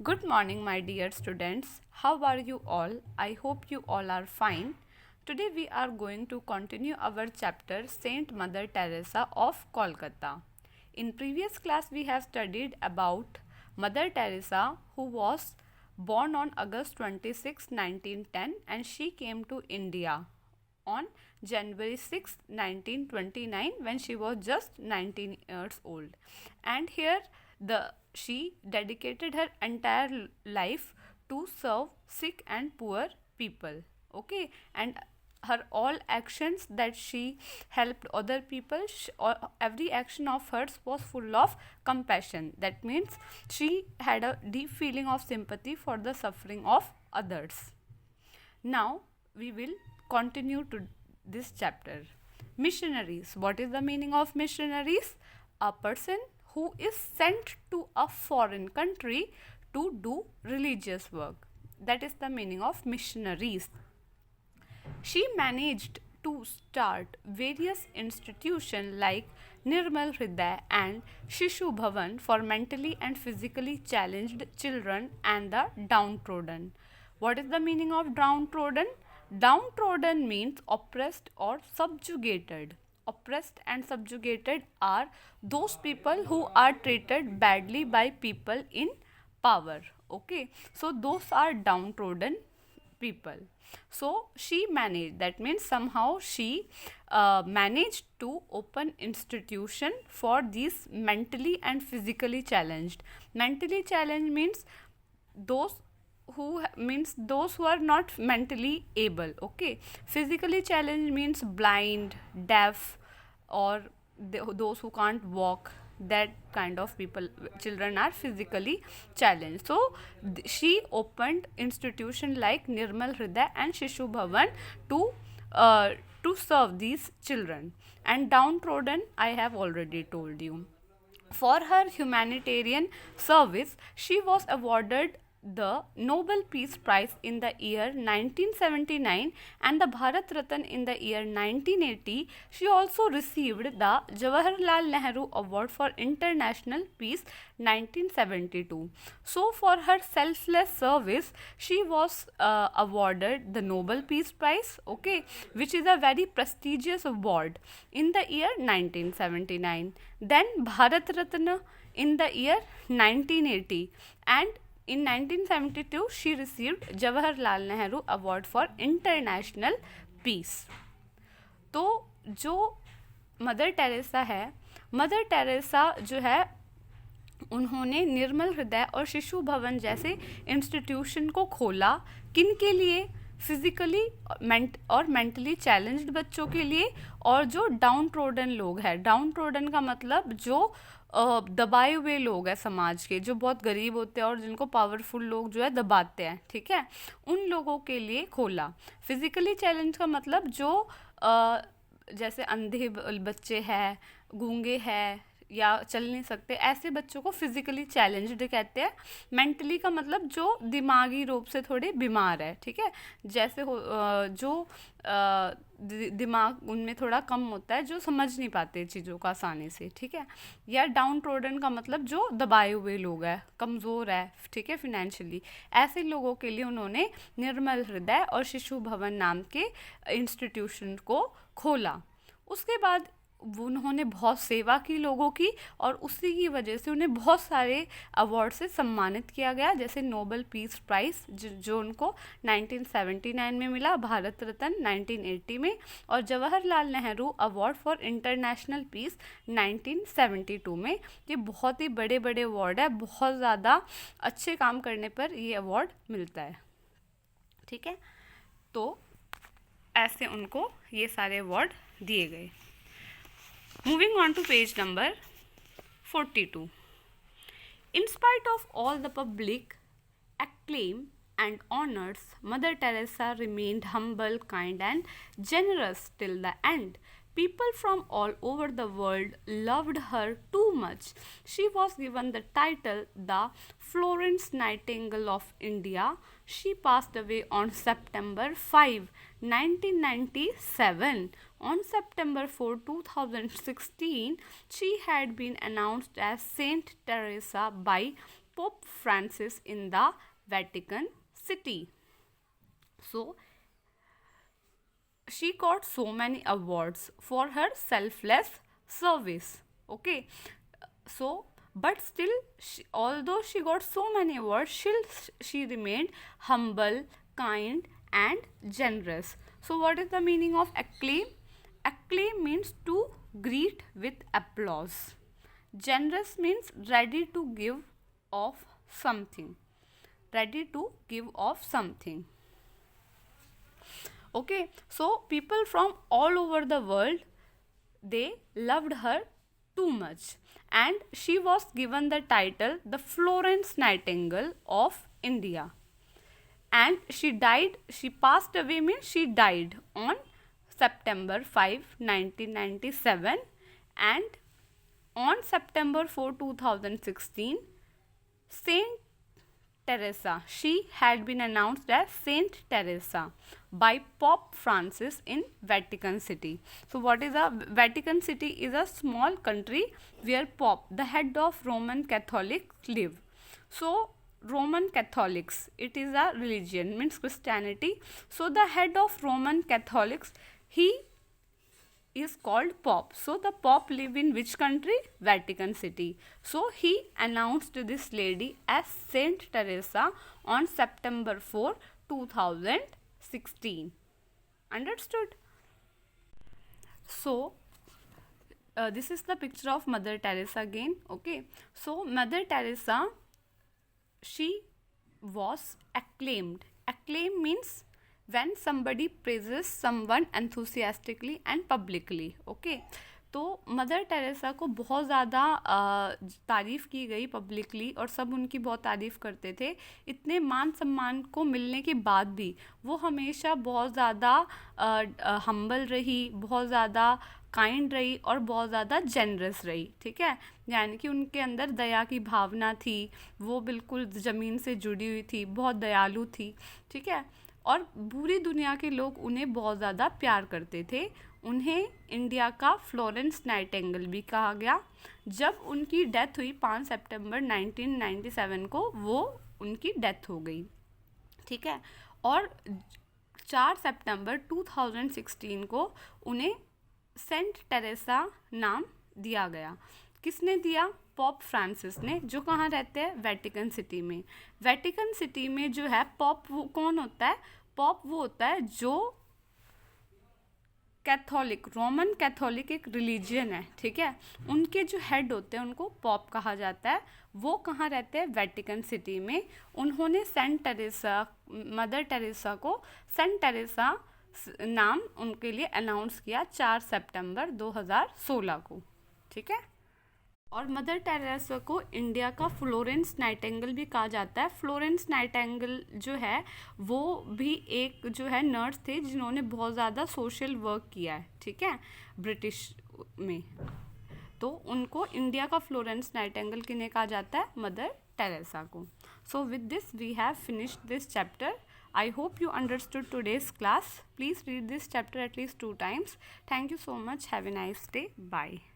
Good morning, my dear students. How are you all? I hope you all are fine. Today we are going to continue our chapter Saint Mother Teresa of Kolkata. In previous class we have studied about Mother Teresa, who was born on August 26, 1910, and she came to India on January 6, 1929, when she was just 19 years old. And here the she dedicated her entire life to serve sick and poor people. Okay, and her all actions that she helped other people, or every action of hers was full of compassion. That means she had a deep feeling of sympathy for the suffering of others. Now we will continue to this chapter. Missionaries. What is the meaning of missionaries? A person who is sent to a foreign country to do religious work. That is the meaning of missionaries. She managed to start various institutions like Nirmal Hriday and Shishu Bhavan for mentally and physically challenged children and the downtrodden. What is the meaning of downtrodden? Downtrodden means oppressed or subjugated. Oppressed and subjugated are those people who are treated badly by people in power. Okay, so those are downtrodden people. So she managed, that means somehow she managed to open institution for these mentally and physically challenged. Mentally challenged means those those who are not mentally able. Okay, physically challenged means blind, deaf, or those who can't walk. That kind of people, children are physically challenged. So she opened institution like Nirmal Hriday and Shishu Bhavan to to serve these children. And downtrodden, I have already told you. For her humanitarian service, she was awarded the Nobel Peace Prize in the year 1979 and the Bharat Ratna in the year 1980. She also received the Jawaharlal Nehru Award for International Peace 1972. So, for her selfless service, she was awarded the Nobel Peace Prize, okay, which is a very prestigious award, in the year 1979. Then Bharat Ratna in the year 1980, and in 1972 she received Jawaharlal Nehru Award for International Peace. तो जो mother Teresa है, Mother Teresa जो है, उन्होंने निर्मल हृदय और शिशु भवन जैसे इंस्टीट्यूशन को खोला। किन के लिए? फिजिकली और मेंटली चैलेंज्ड बच्चों के लिए, और जो डाउन ट्रोडन लोग हैं। डाउन ट्रोडन का मतलब जो दबाए हुए लोग हैं समाज के, जो बहुत गरीब होते हैं और जिनको पावरफुल लोग जो है दबाते हैं, ठीक है, उन लोगों के लिए खोला। फिजिकली चैलेंज का मतलब जो जैसे अंधे बच्चे हैं, गूंगे हैं, या चल नहीं सकते, ऐसे बच्चों को फिजिकली चैलेंज्ड कहते हैं। मेंटली का मतलब जो दिमागी रूप से थोड़े बीमार है, ठीक है, जैसे जो दिमाग उनमें थोड़ा कम होता है, जो समझ नहीं पाते चीज़ों को आसानी से, ठीक है। या डाउन ट्रोडन का मतलब जो दबाए हुए लोग हैं, कमज़ोर है, ठीक है, फिनेंशियली। ऐसे लोगों के लिए उन्होंने निर्मल हृदय और शिशु भवन नाम के इंस्टीट्यूशन को खोला। उसके बाद उन्होंने बहुत सेवा की लोगों की, और उसी की वजह से उन्हें बहुत सारे अवार्ड से सम्मानित किया गया, जैसे नोबेल पीस प्राइज़ जो उनको 1979 में मिला, भारत रत्न 1980 में, और Jawaharlal Nehru award for international peace 1972 में। ये बहुत ही बड़े बड़े अवार्ड है, बहुत ज़्यादा अच्छे काम करने पर ये अवार्ड मिलता है, ठीक है। तो ऐसे उनको ये सारे अवार्ड दिए गए। Moving on to page number 42. In spite of all the public acclaim and honors, Mother Teresa remained humble, kind, and generous till the end. People from all over the world loved her too much. She was given the title the Florence Nightingale of India. She passed away on September 5, 1997. On September 4, 2016, she had been announced as Saint Teresa by Pope Francis in the Vatican City. So she got so many awards for her selfless service. Okay, so but still although she got so many awards, she remained humble, kind and generous. So what is the meaning of acclaim? Acclaim means to greet with applause. Generous means ready to give of something. Ready to give of something. Okay, so people from all over the world, they loved her too much, and she was given the title the Florence Nightingale of India. And she passed away, means she died on September 5, 1997, and on September 4, 2016, Saint Teresa, she had been announced as Saint Teresa by Pope Francis in Vatican City. So what is a Vatican City? Is a small country where Pope, the head of Roman Catholics, live. So Roman Catholics, it is a religion, means Christianity. So the head of Roman Catholics, he is called Pope. So the Pope live in which country? Vatican City. So he announced this lady as Saint Teresa on September 4, 2016. Understood? So this is the picture of Mother Teresa again. Okay, so Mother Teresa, she was acclaimed. Acclaim means when somebody praises someone enthusiastically and publicly. Okay, तो mother Teresa को बहुत ज़्यादा तारीफ़ की गई publicly, और सब उनकी बहुत तारीफ़ करते थे. इतने मान सम्मान को मिलने के बाद भी वो हमेशा बहुत ज़्यादा हम्बल रही, बहुत ज़्यादा काइंड रही और बहुत ज़्यादा जेनरस रही. ठीक है, यानी कि उनके अंदर दया की भावना थी, वो बिल्कुल ज़मीन से जुड़ी हुई थी, बहुत दयालु थी. ठीक है, और पूरी दुनिया के लोग उन्हें बहुत ज़्यादा प्यार करते थे. उन्हें इंडिया का फ्लोरेंस नाइटिंगेल भी कहा गया. जब उनकी डेथ हुई 5 सितंबर 1997 को, वो उनकी डेथ हो गई. ठीक है, और 4 सितंबर 2016 को उन्हें सेंट टेरेसा नाम दिया गया. किसने दिया? पॉप फ्रांसिस ने, जो कहाँ रहते हैं? वेटिकन सिटी में. वेटिकन सिटी में जो है पॉप, वो कौन होता है? पॉप वो होता है जो कैथोलिक, रोमन कैथोलिक एक रिलीजियन है. ठीक है, उनके जो हेड होते हैं उनको पॉप कहा जाता है. वो कहाँ रहते हैं? वेटिकन सिटी में. उन्होंने सेंट टेरेसा, मदर टेरेसा को सेंट टेरेसा नाम उनके लिए अनाउंस किया 4 सितंबर 2016 को. ठीक है, और मदर टेरेसा को इंडिया का फ्लोरेंस नाइटिंगेल भी कहा जाता है. फ्लोरेंस नाइटिंगेल जो है वो भी एक जो है नर्स थे जिन्होंने बहुत ज़्यादा सोशल वर्क किया है. ठीक है, ब्रिटिश में. तो उनको इंडिया का फ्लोरेंस नाइटिंगेल किन्हें कहा जाता है? मदर टेरेसा को. So with this we have finished this chapter. I hope you understood today's class. Please read this chapter at least 2 times. Thank you so much. Have a nice day. Bye.